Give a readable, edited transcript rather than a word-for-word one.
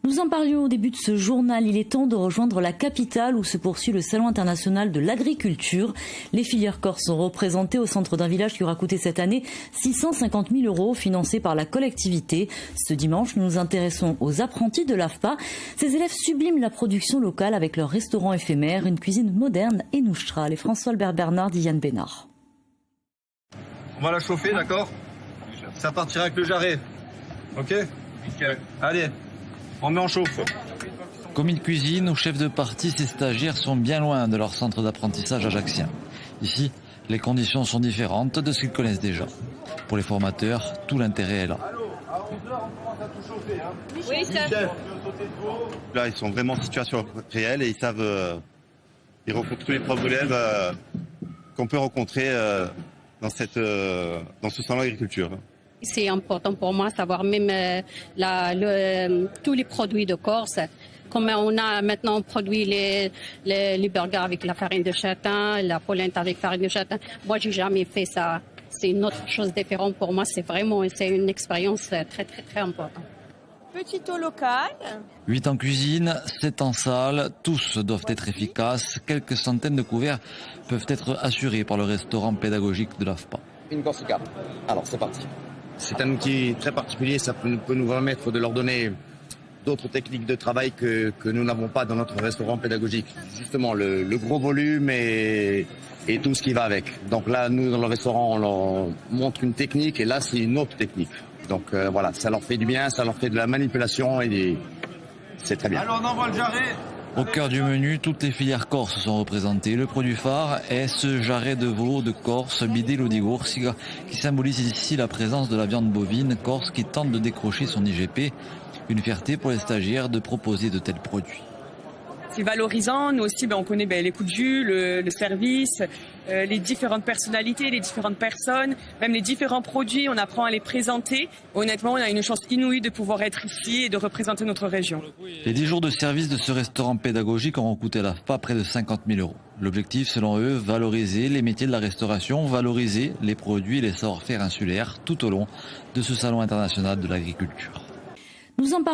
Nous en parlions au début de ce journal. Il est temps de rejoindre la capitale où se poursuit le Salon international de l'agriculture. Les filières corses sont représentées au centre d'un village qui aura coûté cette année 650 000 €, financé par la collectivité. Ce dimanche, nous nous intéressons aux apprentis de l'AFPA. Ces élèves subliment la production locale avec leur restaurant éphémère, une cuisine moderne et noustrale. Et François-Albert Bernard, Diane Bénard. On va la chauffer, d'accord? Ça partira avec le jarret. Ok? Allez. On met en chauffe. Comme une cuisine où chefs de partie, ces stagiaires sont bien loin de leur centre d'apprentissage ajaccien. Ici, les conditions sont différentes de ce qu'ils connaissent déjà. Pour les formateurs, tout l'intérêt est là. Oui, chef. Là, ils sont vraiment en situation réelle et ils savent, ils rencontrent tous les problèmes qu'on peut rencontrer dans ce salon d'agriculture. C'est important pour moi de savoir même tous les produits de Corse. Comme on a maintenant produit les burgers avec la farine de châtain, la polenta avec farine de châtain. Moi, j'ai jamais fait ça. C'est une autre chose différente pour moi. C'est une expérience très, très, très importante. Petit eau local. 8 en cuisine, 7 en salle, tous doivent être efficaces. Quelques centaines de couverts peuvent être assurés par le restaurant pédagogique de l'AFPA. Une Corsica. Alors, c'est parti. C'est un outil très particulier, ça peut nous permettre de leur donner d'autres techniques de travail que nous n'avons pas dans notre restaurant pédagogique. Justement, le gros volume et tout ce qui va avec. Donc là, nous, dans le restaurant, on leur montre une technique et là, c'est une autre technique. Donc voilà, ça leur fait du bien, ça leur fait de la manipulation et c'est très bien. Alors, on envoie le jarret. Au cœur du menu, toutes les filières corses sont représentées. Le produit phare est ce jarret de veau de Corse, Bidello di Corsica, qui symbolise ici la présence de la viande bovine corse qui tente de décrocher son IGP. Une fierté pour les stagiaires de proposer de tels produits. C'est valorisant. Nous aussi, on connaît les coups de jus, le service, les différentes personnalités, les différentes personnes, même les différents produits. On apprend à les présenter. Honnêtement, on a une chance inouïe de pouvoir être ici et de représenter notre région. Les 10 jours de service de ce restaurant pédagogique auront coûté à l'AFPA près de 50 000 €. L'objectif, selon eux, valoriser les métiers de la restauration, valoriser les produits et les savoir-faire insulaires tout au long de ce salon international de l'agriculture. Nous en parlons